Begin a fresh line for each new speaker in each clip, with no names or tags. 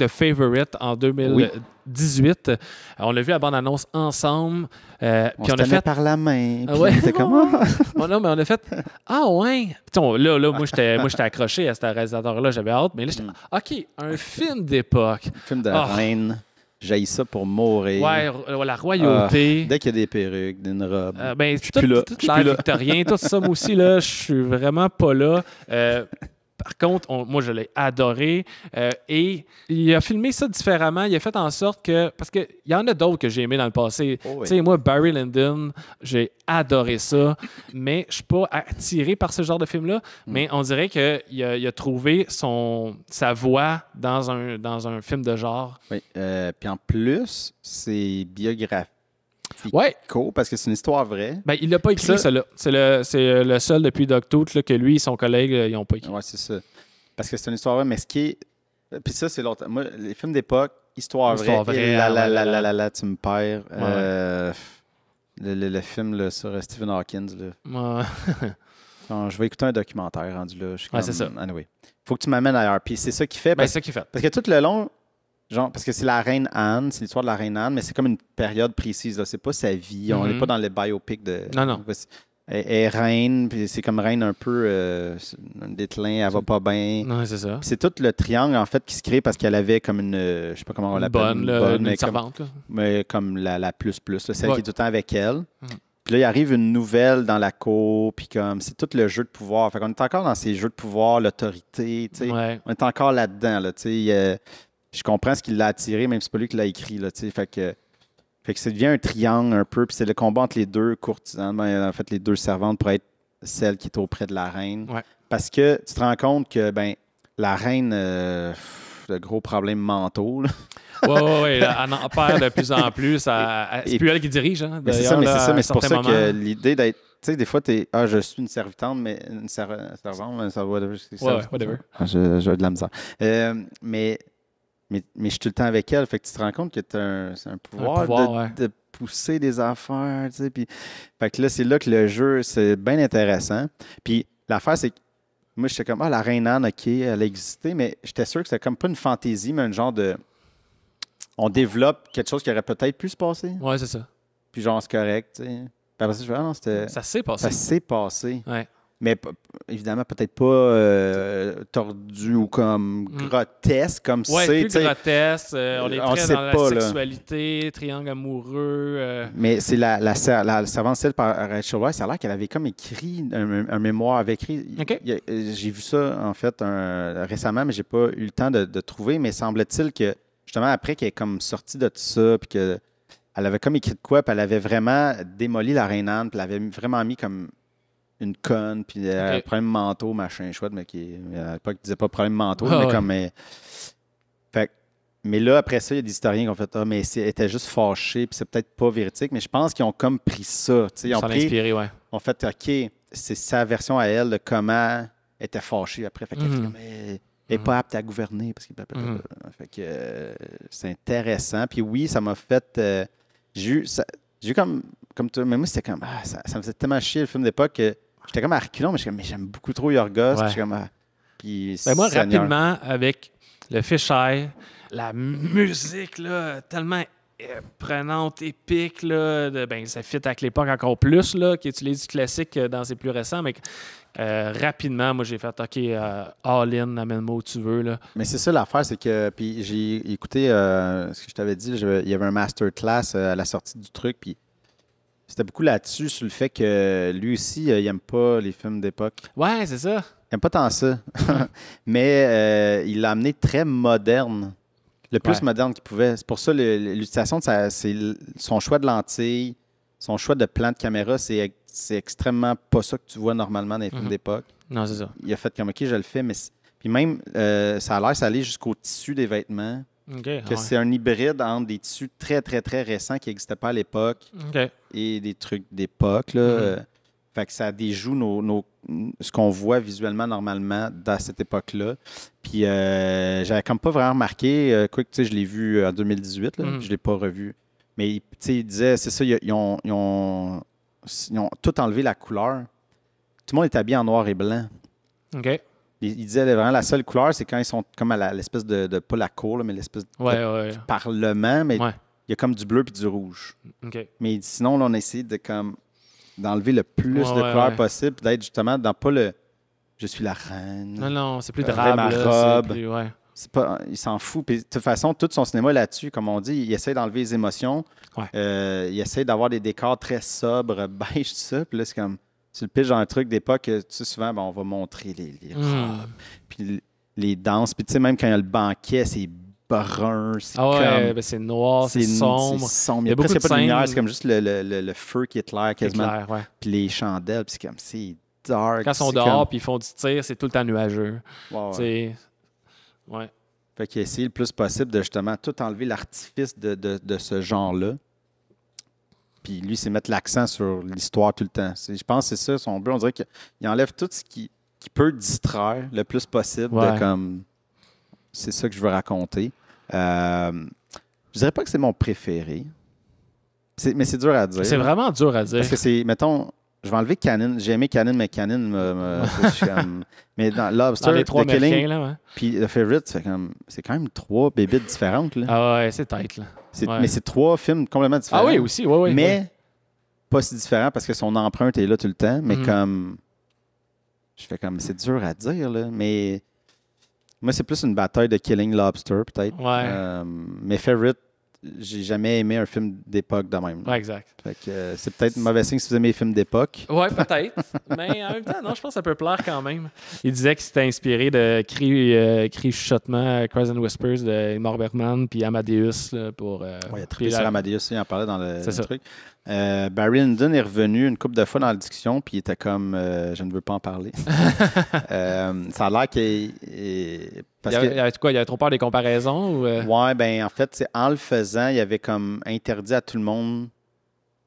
The Favorite en 2018. On a vu la bande-annonce ensemble.
On
Puis
se
on a
tenait
fait...
par la main.
Ah
Puis
ouais?
on était comme... Ah!
Oh non, mais on a fait Ah ouais! Puis là, moi, j'étais accroché à ce réalisateur-là, j'avais hâte, mais là, j'étais OK, un film d'époque.
Film de
Ah.
reine. J'haïs ça pour mourir.
Ouais, la royauté.
Dès qu'il y a des perruques, une robe.
Ben,
Je suis plus là.
tout
Je suis
l'air
plus là.
victorien, tout ça, moi aussi, là, je suis vraiment pas là. Par contre, moi, je l'ai adoré. Et il a filmé ça différemment. Il a fait en sorte que... Parce qu'il y en a d'autres que j'ai aimés dans le passé.
Oh oui.
Tu sais, moi, Barry Lyndon, j'ai adoré ça. Mais je suis pas attiré par ce genre de film-là. Mais on dirait qu'il a trouvé sa voix dans un film de genre.
Oui. Puis en plus, c'est biographique.
Ouais.
Cool, parce que c'est une histoire vraie.
Ben, il l'a pas écrit, ça, là. C'est le seul depuis Dogtooth là, que lui et son collègue, ils n'ont pas écrit.
Oui, c'est ça. Parce que c'est une histoire vraie, mais ce qui est... Puis ça, c'est l'autre. Moi, les films d'époque, histoire vraie, et là, tu me perds. Le film là, sur Stephen Hawking. Là.
Ouais.
Non, je vais écouter un documentaire rendu là.
C'est ça.
Anyway. Faut que tu m'amènes ailleurs. Puis c'est ça qui fait.
Ben, c'est ça qu'il fait.
Parce que tout le long, genre, parce que c'est la reine Anne, c'est l'histoire de la reine Anne, mais c'est comme une période précise. Là. C'est pas sa vie. On n'est pas dans le biopic de.
Non.
Elle est reine, puis c'est comme reine un peu un déclin, elle va pas bien.
Non, c'est ça.
Puis c'est tout le triangle, en fait, qui se crée parce qu'elle avait comme une. Je sais pas comment on l'appelle.
Une servante.
Comme, mais comme la plus, là, celle qui est tout le temps avec elle.
Mm.
Puis là, il arrive une nouvelle dans la cour, puis comme c'est tout le jeu de pouvoir. Fait qu'on est encore dans ces jeux de pouvoir, l'autorité, tu sais.
Ouais.
On est encore là-dedans, là, tu sais. Je comprends ce qui l'a attiré, même si c'est pas lui qui l'a écrit, là, tu sais. Fait que ça devient un triangle un peu, puis c'est le combat entre les deux courtisanes, en fait, les deux servantes pour être celle qui est auprès de la reine.
Ouais.
Parce que tu te rends compte que, ben, la reine, le gros problème mentaux, là.
Ouais. Elle en perd de plus en plus. C'est plus elle qui dirige. Hein,
c'est ça, mais c'est pour ça
moment.
que l'idée d'être. Tu sais, des fois, tu es. Ah, je suis une servitante, mais une servante, ça va.
Whatever.
J'ai de la misère. Mais je suis tout le temps avec elle. Fait que tu te rends compte que c'est un pouvoir, de pousser des affaires. Tu sais, puis, fait que là, c'est là que le jeu, c'est bien intéressant. Puis l'affaire, c'est que moi, j'étais comme, la reine Anne, OK, elle a existé, mais j'étais sûr que c'était comme pas une fantaisie, mais un genre de. On développe quelque chose qui aurait peut-être pu se passer.
Ouais, c'est ça.
Puis genre, c'est correct, tu sais. Puis après ça, je fais, non, c'était.
Ça s'est passé.
Ça s'est passé.
Ouais.
Mais évidemment, peut-être pas tordu ou comme grotesque comme
ouais,
c'est.
Plus grotesque. On est très
sait
dans
pas,
la sexualité, triangle amoureux.
Mais c'est la servante celle par Rachel Weisz, ça a l'air qu'elle avait comme écrit un mémoire, avait écrit.
OK.
J'ai vu ça, en fait, récemment, mais j'ai pas eu le temps de trouver. Mais semble-t-il que, justement, après qu'elle est comme sortie de tout ça, puis qu'elle avait comme écrit de quoi, puis elle avait vraiment démoli la reine Anne, puis elle avait vraiment mis comme une conne, puis problème manteau, machin chouette, mais qui à l'époque disait pas problème manteau, mais comme. Mais là, après ça, il y a des historiens qui ont fait mais elle était juste fâchée, puis c'est peut-être pas véridique, mais je pense qu'ils ont comme pris ça. Ils ont
inspiré, ouais.
En fait, OK, c'est sa version à elle de comment elle était fâchée après. Fait qu'elle n'est pas apte à gouverner. Parce fait que c'est intéressant. Puis oui, ça m'a fait. J'ai eu comme toi, mais moi, c'était comme. Ça me faisait tellement chier le film d'époque que j'étais comme à reculons, mais j'aime beaucoup trop Yorgos.
Ouais.
Puis
moi, rapidement, avec le fisheye, la musique, là, tellement prenante, épique, là, ça fit avec l'époque encore plus, là, qui utilise du classique dans ses plus récents, mais rapidement, moi, j'ai fait OK, all-in, amène-moi où tu veux. Là.
Mais c'est ça l'affaire, c'est que puis j'ai écouté ce que je t'avais dit, il y avait un masterclass à la sortie du truc, puis c'était beaucoup là-dessus, sur le fait que lui aussi, il n'aime pas les films d'époque.
Ouais, c'est ça.
Il n'aime pas tant ça. Mais il l'a amené très moderne. Le plus moderne qu'il pouvait. C'est pour ça l'utilisation, c'est son choix de lentilles, son choix de plan de caméra, c'est extrêmement pas ça que tu vois normalement dans les films d'époque.
Non, c'est ça.
Il a fait comme, OK, je le fais, mais... Puis même, ça a l'air d'aller jusqu'au tissu des vêtements. C'est un hybride entre des tissus très, très, très récents qui n'existaient pas à l'époque et des trucs d'époque. Fait que ça déjoue ce qu'on voit visuellement normalement dans cette époque-là. Puis j'avais comme pas vraiment remarqué. Quoi que, tu sais, je l'ai vu en 2018, là, puis je l'ai pas revu. Mais, tu sais, il disait, c'est ça, ils ont tout enlevé la couleur. Tout le monde est habillé en noir et blanc.
OK.
Il disait vraiment la seule couleur, c'est quand ils sont comme à l'espèce de pas la cour, là, mais l'espèce de parlement, mais il y a comme du bleu puis du rouge.
Okay.
Mais sinon, là, on a essayé d'enlever le plus de couleurs possible, d'être justement dans pas le « je suis la reine ».
Non, c'est plus drabe.
Ma robe.
Plus,
il s'en fout. Puis, de toute façon, tout son cinéma là-dessus, comme on dit, il essaie d'enlever les émotions. Il essaie d'avoir des décors très sobres, beige, tout ça. Puis là, c'est comme... Tu le pitches dans un truc d'époque, tu sais, souvent, on va montrer les robes, puis les danses. Puis tu sais, même quand il y a le banquet, c'est brun, c'est
c'est noir, c'est sombre.
C'est sombre. Il y a presque pas de lumière, c'est comme juste le feu qui est clair quasiment. Puis les chandelles, puis c'est comme, c'est dark.
Quand ils sont dehors, puis ils font du tir, c'est tout le temps nuageux.
Fait qu'il essaie le plus possible de justement tout enlever l'artifice de ce genre-là. Puis lui, c'est mettre l'accent sur l'histoire tout le temps. Je pense que c'est ça son but. On dirait qu'il enlève tout ce qui peut distraire le plus possible. C'est ça que je veux raconter. Je dirais pas que c'est mon préféré. Mais c'est dur à dire.
C'est vraiment dur à dire.
Parce que c'est, mettons, je vais enlever Cannon. J'ai aimé Cannon, mais Cannon mais dans Lobster,
dans les 3
The Killing,
là,
puis The Favorite, c'est quand même 3 bébites différentes. Là.
Ah ouais, c'est tête, là.
Mais c'est 3 films complètement différents.
Ah oui, aussi, oui.
Mais pas si différents parce que son empreinte est là tout le temps. Mais comme... Je fais comme... C'est dur à dire, là. Mais moi, c'est plus une bataille de Killing Lobster, peut-être. Mais Favorite, j'ai jamais aimé un film d'époque de même.
Exact.
Fait que c'est peut-être mauvais signe si vous aimez les films d'époque.
Oui, peut-être. Mais en même temps, non, je pense que ça peut plaire quand même. Il disait qu'il s'était inspiré de Cris chuchotement, Cries and Whispers de Ingmar Bergman puis Amadeus là, pour...
il a trippé sur Amadeus, il en parlait dans le truc. Barry Lyndon est revenu une couple de fois dans la discussion puis il était comme je ne veux pas en parler. Ça a l'air qu'il...
Il y avait trop peur des comparaisons? Ou
Ouais, ben en fait, en le faisant, il avait comme interdit à tout le monde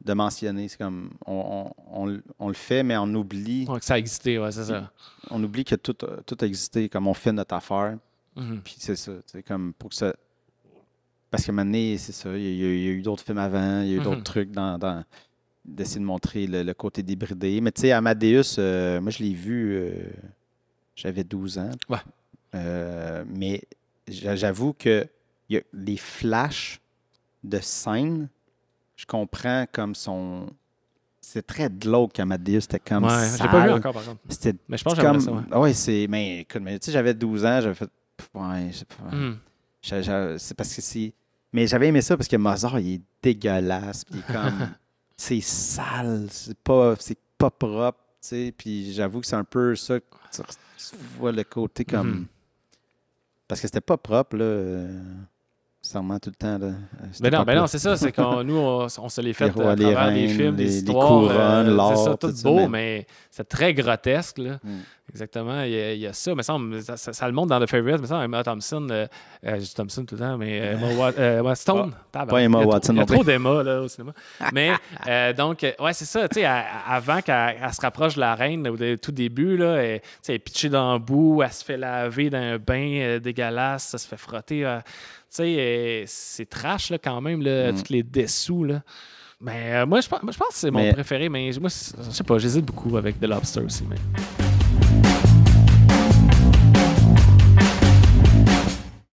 de mentionner. C'est comme on le fait, mais on oublie.
Que ça existait, c'est ça.
On oublie que tout a existé, comme on fait notre affaire. Puis c'est ça. C'est comme pour que ça. Parce qu'à un moment donné, c'est ça. Il y a eu d'autres films avant, il y a eu d'autres trucs d'essayer de montrer le côté débridé. Mais tu sais, Amadeus, moi je l'ai vu, j'avais 12 ans. Mais j'avoue que y a les flashs de scène, je comprends comme son... C'est très glauque Amadeus, c'était comme sale.
J'ai pas vu encore, par contre. Mais je pense que j'aimerais ça,
c'est... Mais écoute, tu sais, j'avais 12 ans, j'avais fait... c'est parce que c'est... Mais j'avais aimé ça parce que Mozart, il est dégueulasse, puis comme... c'est sale, c'est pas propre, tu sais, puis j'avoue que c'est un peu ça, tu vois le côté comme... Parce que c'était pas propre, là. Sûrement tout le temps, là.
Ben non, c'est ça. C'est qu'on nous, on se les fait à travers des films, des histoires.
Les couronnes, l'art.
C'est ça, tout beau, mais c'est très grotesque, là. Exactement. Il y a ça. Mais ça le montre dans The Favourite. Mais ça, Emma Thompson, je dis Thompson tout le temps, mais Emma Stone.
Pas Emma Watson.
Il y a trop d'Emma, là, au cinéma. Mais donc, c'est ça. Tu sais, avant qu'elle se rapproche de la reine, au tout début, là, elle est pitchée dans le bout, elle se fait laver dans un bain dégueulasse, ça se fait frotter. Tu sais, c'est trash, là, quand même, là, tous les dessous, là. Mais moi, je pense que c'est mon préféré, mais moi, je sais pas, j'hésite beaucoup avec The Lobster aussi. Mais...